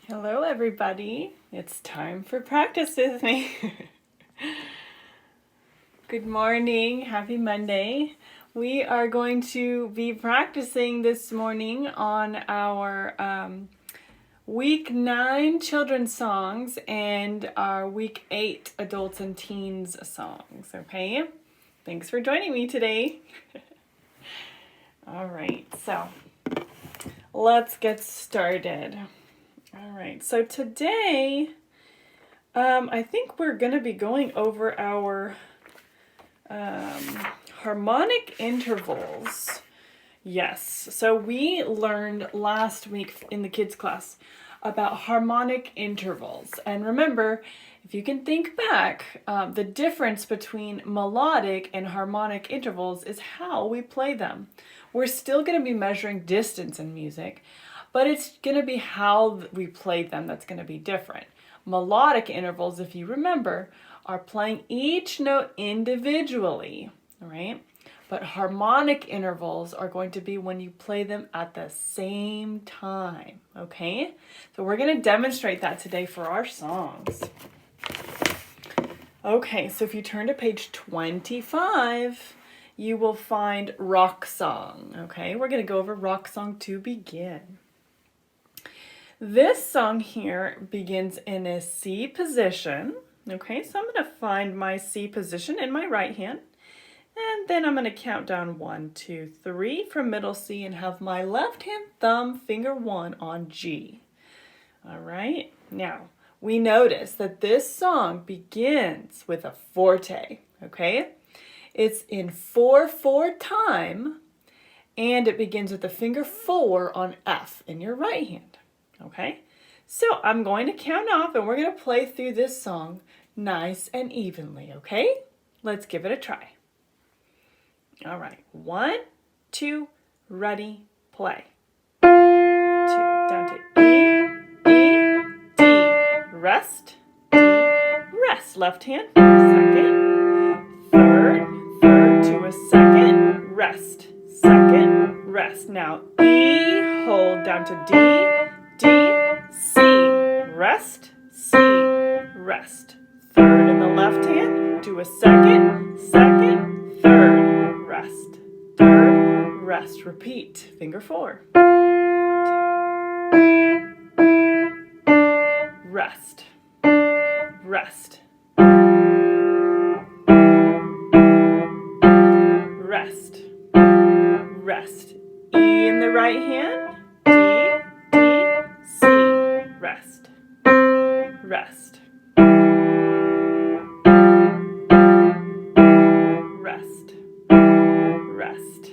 Hello, everybody. It's time for practice with me. Good morning. Happy Monday. We are going to be practicing this morning on our week 9 children's songs and our week 8 adults and teens songs. Okay? Thanks for joining me today. All right, so let's get started. All right, so today, I think we're going to be going over our harmonic intervals. Yes, so we learned last week in the kids' class about harmonic intervals. And remember, if you can think back, the difference between melodic and harmonic intervals is how we play them. We're still going to be measuring distance in music, but it's going to be how we played them that's going to be different. Melodic intervals, if you remember, are playing each note individually, all right? But harmonic intervals are going to be when you play them at the same time, okay? So we're going to demonstrate that today for our songs. Okay, so if you turn to page 25, you will find Rock Song, okay? We're going to go over Rock Song to begin. This song here begins in a C position, okay? So I'm going to find my C position in my right hand, and then I'm going to count down 1, 2, 3 from middle C and have my left hand thumb finger 1 on G. All right, now we notice that this song begins with a forte, okay? It's in 4/4 time, and it begins with the finger 4 on F in your right hand. Okay, so I'm going to count off and we're going to play through this song nice and evenly, okay? Let's give it a try. All right, 1, 2, ready, play. 2, down to E, D, rest, D, rest. Left hand, second, third to a second, rest, second, rest. Now E, hold down to D, D, C, rest, C, rest. Third in the left hand, do a second, second, third, rest, third, rest. Repeat, finger 4. Rest, rest, rest, rest. E in the right hand, D, C, rest, rest, rest, rest.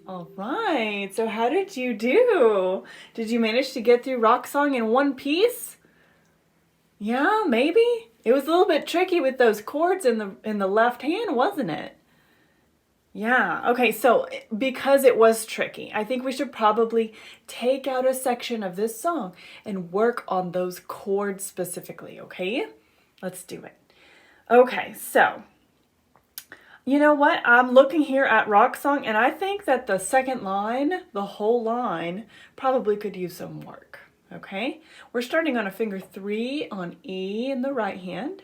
All right, so how did you do? Did you manage to get through Rock Song in one piece? Yeah, maybe. It was a little bit tricky with those chords in the left hand, wasn't it? Yeah, okay, so because it was tricky, I think we should probably take out a section of this song and work on those chords specifically, okay? Let's do it. Okay, so, you know what? I'm looking here at Rock Song, and I think that the second line, the whole line, probably could use some work, okay? We're starting on a finger 3 on E in the right hand.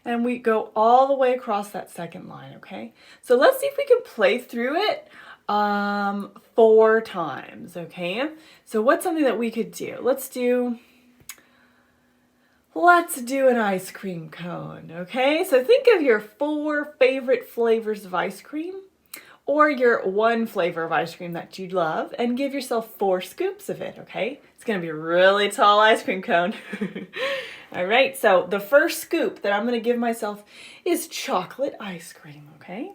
And we go all the way across that second line, okay? So let's see if we can play through it 4 times, okay? So what's something that we could do? Let's do an ice cream cone, okay? So think of your 4 favorite flavors of ice cream or your 1 flavor of ice cream that you love and give yourself 4 scoops of it, okay? It's gonna be a really tall ice cream cone. All right, so the first scoop that I'm going to give myself is chocolate ice cream, okay?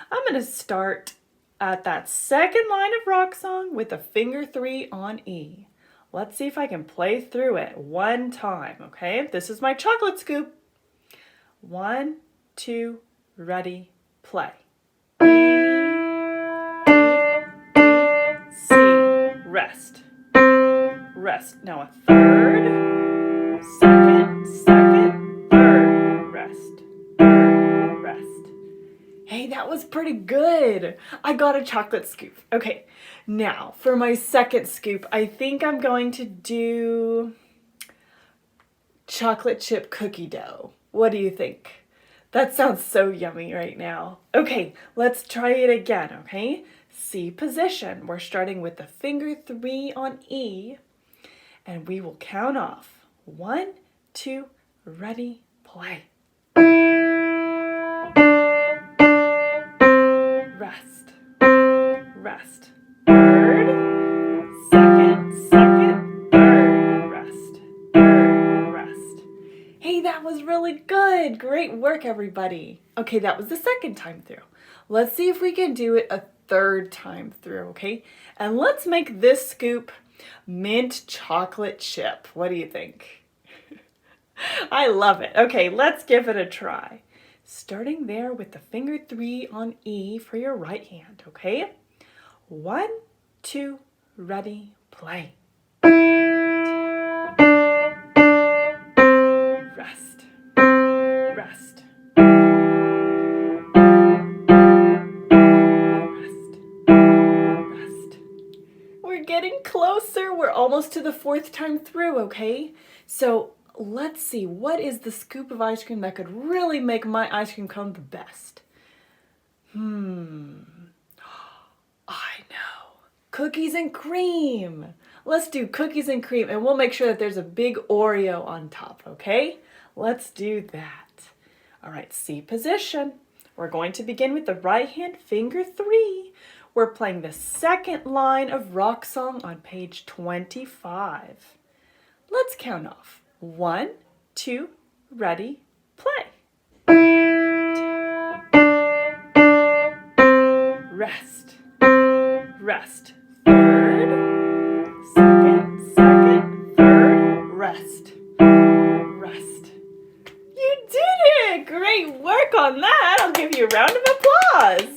I'm going to start at that second line of Rock Song with a finger 3 on E. Let's see if I can play through it 1 time, okay? This is my chocolate scoop. 1, 2, ready, play. E, C, rest, rest. Now a third, second, third, rest, rest. Hey, that was pretty good. I got a chocolate scoop. Okay, now for my second scoop, I think I'm going to do chocolate chip cookie dough. What do you think? That sounds so yummy right now. Okay, let's try it again, okay? C position. We're starting with the finger 3 on E, and we will count off. 1, 2, ready, play. Rest, rest. Third, second, third, rest, rest. Hey, that was really good. Great work, everybody. Okay, that was the second time through. Let's see if we can do it a third time through, okay? And let's make this scoop mint chocolate chip. What do you think? I love it. Okay, let's give it a try. Starting there with the finger 3 on E for your right hand, okay? 1, 2, ready, play. Rest, rest. We're getting closer. We're almost to the 4th time through, okay? So let's see, what is the scoop of ice cream that could really make my ice cream cone the best? I know. Cookies and cream. Let's do cookies and cream, and we'll make sure that there's a big Oreo on top, okay? Let's do that. All right, C position. We're going to begin with the right hand, finger 3. We're playing the second line of Rock Song on page 25. Let's count off. 1, 2, ready, play. Rest, rest. Third, second, third, rest, rest. You did it! Great work on that. I'll give you a round of applause.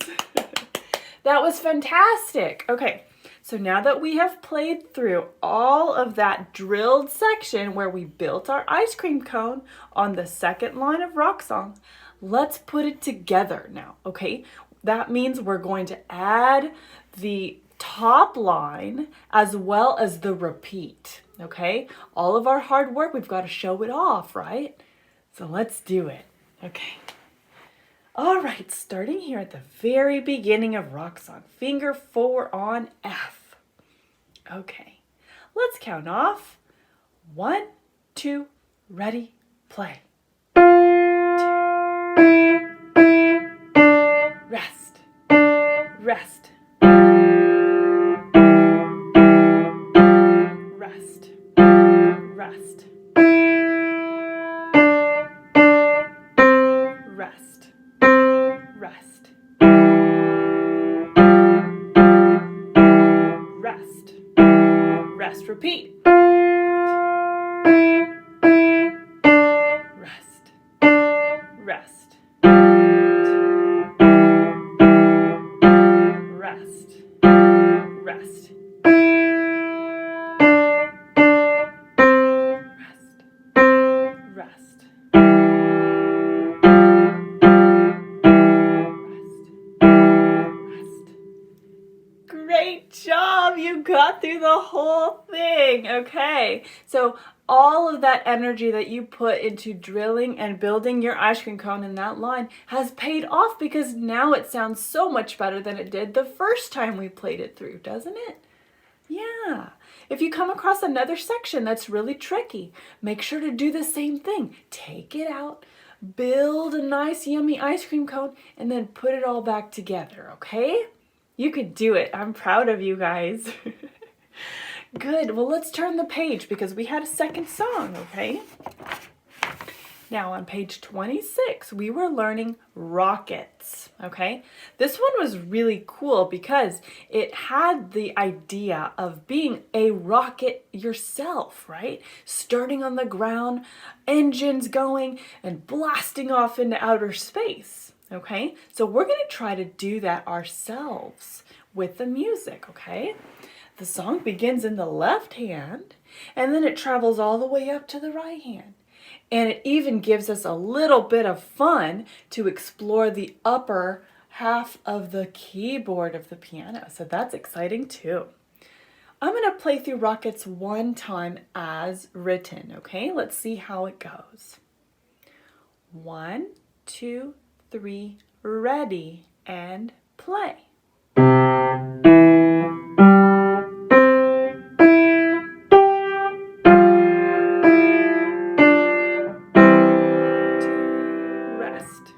That was fantastic. Okay, so now that we have played through all of that drilled section where we built our ice cream cone on the second line of Rock Song, let's put it together now, okay? That means we're going to add the top line as well as the repeat, okay? All of our hard work, we've got to show it off, right? So let's do it, okay? All right, starting here at the very beginning of Rock Song, finger 4 on F. Okay, let's count off. 1, 2, ready, play. Rest, rest. Rest, rest. Rest, rest. Rest, rest, repeat. Rest, rest. Rest, rest. Rest, rest. Great job! You got through the whole thing. Okay, so all of that energy that you put into drilling and building your ice cream cone in that line has paid off because now it sounds so much better than it did the first time we played it through, doesn't it? Yeah. If you come across another section that's really tricky, make sure to do the same thing. Take it out, build a nice yummy ice cream cone, and then put it all back together, okay? You could do it. I'm proud of you guys. Good. Well, let's turn the page because we had a second song, okay? Now on page 26, we were learning rockets, okay? This one was really cool because it had the idea of being a rocket yourself, right? Starting on the ground, engines going, and blasting off into outer space, okay? So we're going to try to do that ourselves with the music, okay? The song begins in the left hand, and then it travels all the way up to the right hand. And it even gives us a little bit of fun to explore the upper half of the keyboard of the piano. So that's exciting too. I'm going to play through Rockets one time as written, okay? Let's see how it goes. 1, 2, 3, ready, and play. Rest.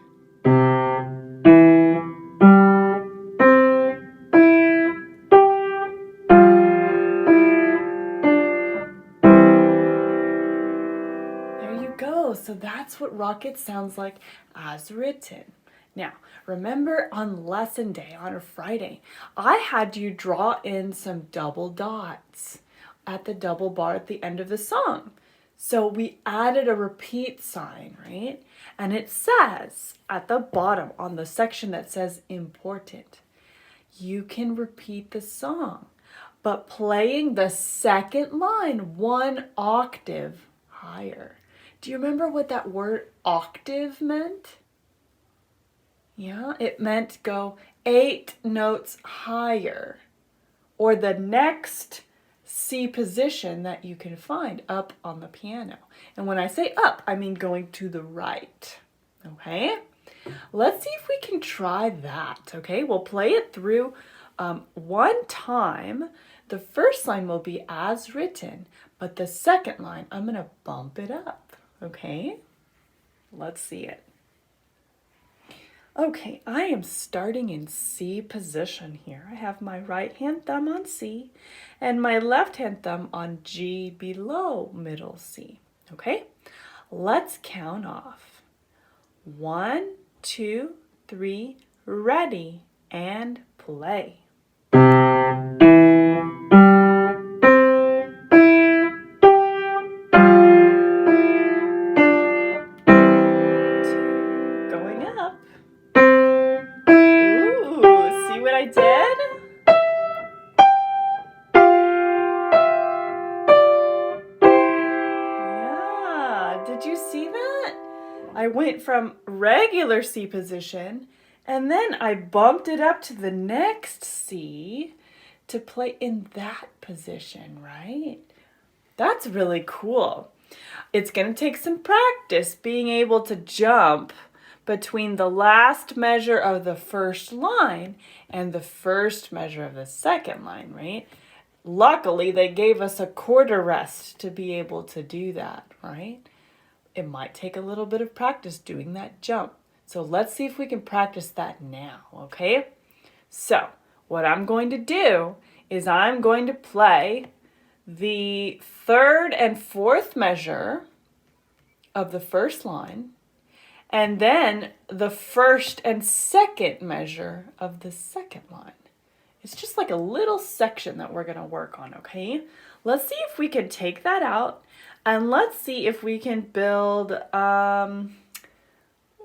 There you go. So that's what Rocket sounds like as written. Now, remember on lesson day, on a Friday, I had you draw in some double dots at the double bar at the end of the song. So we added a repeat sign, right? And it says at the bottom on the section that says important, you can repeat the song, but playing the second line 1 octave higher. Do you remember what that word octave meant? Yeah, it meant go 8 notes higher, or the next C position that you can find up on the piano. And when I say up, I mean going to the right. Okay? Let's see if we can try that. Okay, we'll play it through one time. The first line will be as written, but the second line, I'm going to bump it up. Okay, let's see it. Okay, I am starting in C position here. I have my right hand thumb on C and my left hand thumb on G below middle C. Okay, let's count off. 1, 2, 3, ready, and play. Going up. Ooh, see what I did? Yeah, did you see that? I went from regular C position and then I bumped it up to the next C to play in that position, right? That's really cool. It's going to take some practice being able to jump between the last measure of the first line and the first measure of the second line, right? Luckily, they gave us a quarter rest to be able to do that, right? It might take a little bit of practice doing that jump. So let's see if we can practice that now, okay? So what I'm going to do is I'm going to play the third and fourth measure of the first line, and then the first and second measure of the second line. It's just like a little section that we're going to work on, okay? Let's see if we can take that out, and let's see if we can build,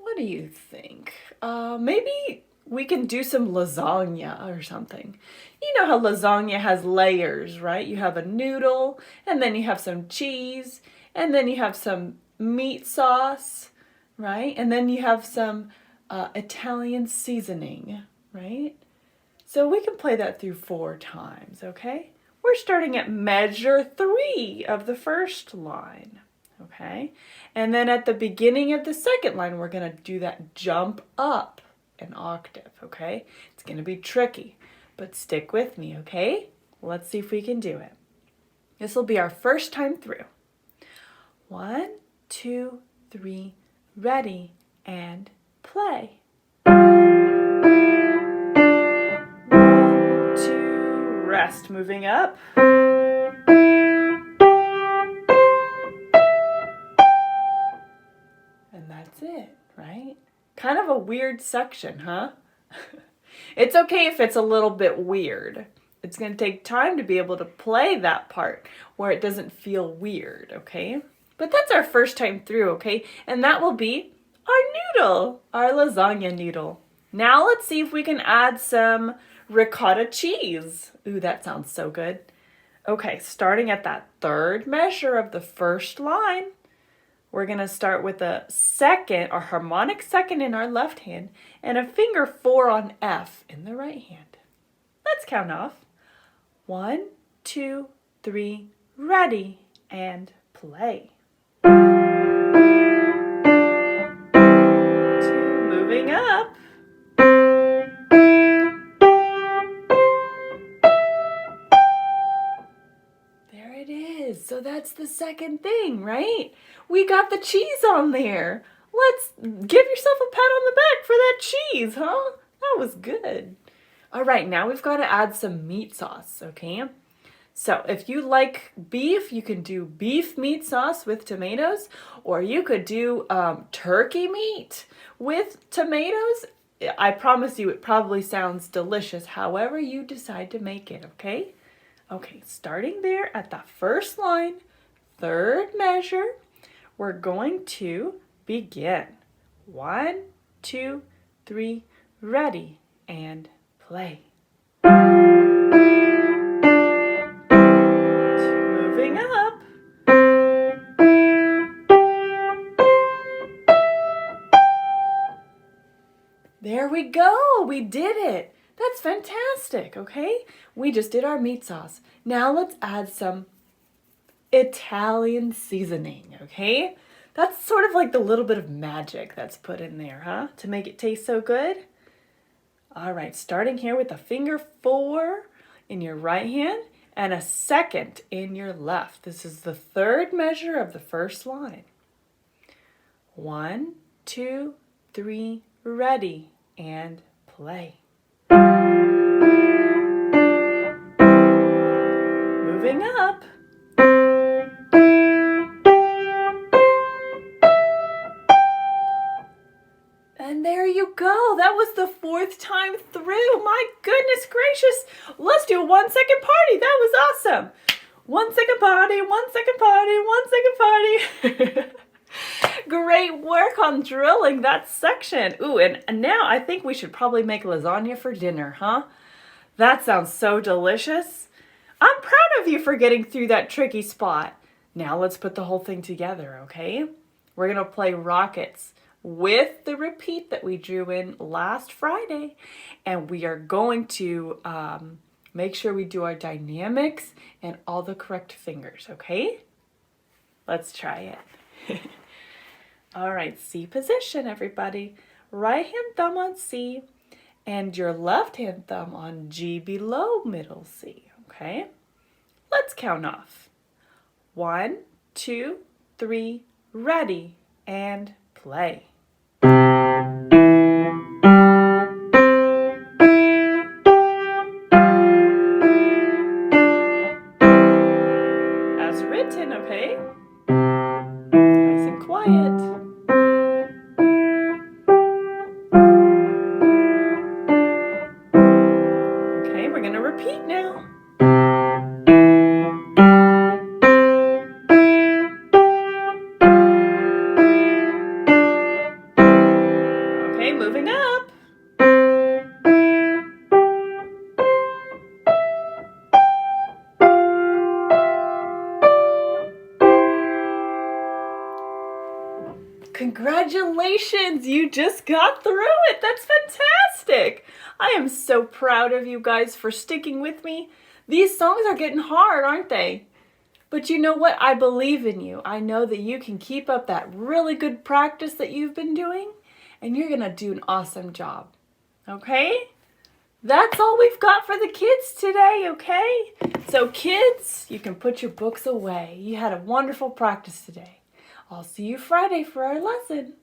what do you think? Maybe we can do some lasagna or something. You know how lasagna has layers, right? You have a noodle, and then you have some cheese, and then you have some meat sauce, right? And then you have some Italian seasoning, right? So we can play that through 4 times, okay? We're starting at measure 3 of the first line, okay? And then at the beginning of the second line, we're going to do that jump up an octave, okay? It's going to be tricky, but stick with me, okay? Let's see if we can do it. This will be our first time through. 1, 2, 3, ready, and play. 1, 2, rest, moving up. And that's it, right? Kind of a weird section, huh? It's okay if it's a little bit weird. It's going to take time to be able to play that part where it doesn't feel weird, okay? But that's our first time through, okay? And that will be our noodle, our lasagna noodle. Now let's see if we can add some ricotta cheese. Ooh, that sounds so good. Okay, starting at that third measure of the first line, we're going to start with a second, or harmonic second in our left hand, and a finger 4 on F in the right hand. Let's count off. 1, 2, 3, ready, and play. 2, moving up. There it is. So that's the second thing, right? We got the cheese on there. Let's give yourself a pat on the back for that cheese, huh? That was good. All right, now we've got to add some meat sauce, okay? So if you like beef, you can do beef meat sauce with tomatoes, or you could do turkey meat with tomatoes. I promise you it probably sounds delicious, however you decide to make it, okay? Okay, starting there at the first line, third measure, we're going to begin. 1, 2, 3, ready, and play. Moving up. There we go. We did it. That's fantastic, okay? We just did our meat sauce. Now let's add some Italian seasoning, okay? That's sort of like the little bit of magic that's put in there, huh? To make it taste so good. All right, starting here with a finger 4 in your right hand and a second in your left. This is the third measure of the first line. 1, 2, 3, ready, and play. Moving up. And there you go. That was the 4th time through. My goodness gracious. Let's do a 1-second party. That was awesome. 1-second party, 1-second party, 1-second party. Great work on drilling that section. Ooh, and now I think we should probably make lasagna for dinner, huh? That sounds so delicious. I'm proud of you for getting through that tricky spot. Now let's put the whole thing together, okay? We're going to play rockets with the repeat that we drew in last Friday. And we are going to make sure we do our dynamics and all the correct fingers, okay? Let's try it. All right, C position, everybody. Right hand thumb on C and your left hand thumb on G below middle C, okay? Let's count off. 1, 2, 3, ready, and play. As written, okay? Nice and quiet. Okay, we're going to repeat now. Okay, moving up. Congratulations, you just got through it. That's fantastic. I am so proud of you guys for sticking with me. These songs are getting hard, aren't they? But you know what? I believe in you. I know that you can keep up that really good practice that you've been doing, and you're going to do an awesome job. Okay? That's all we've got for the kids today, okay? So kids, you can put your books away. You had a wonderful practice today. I'll see you Friday for our lesson.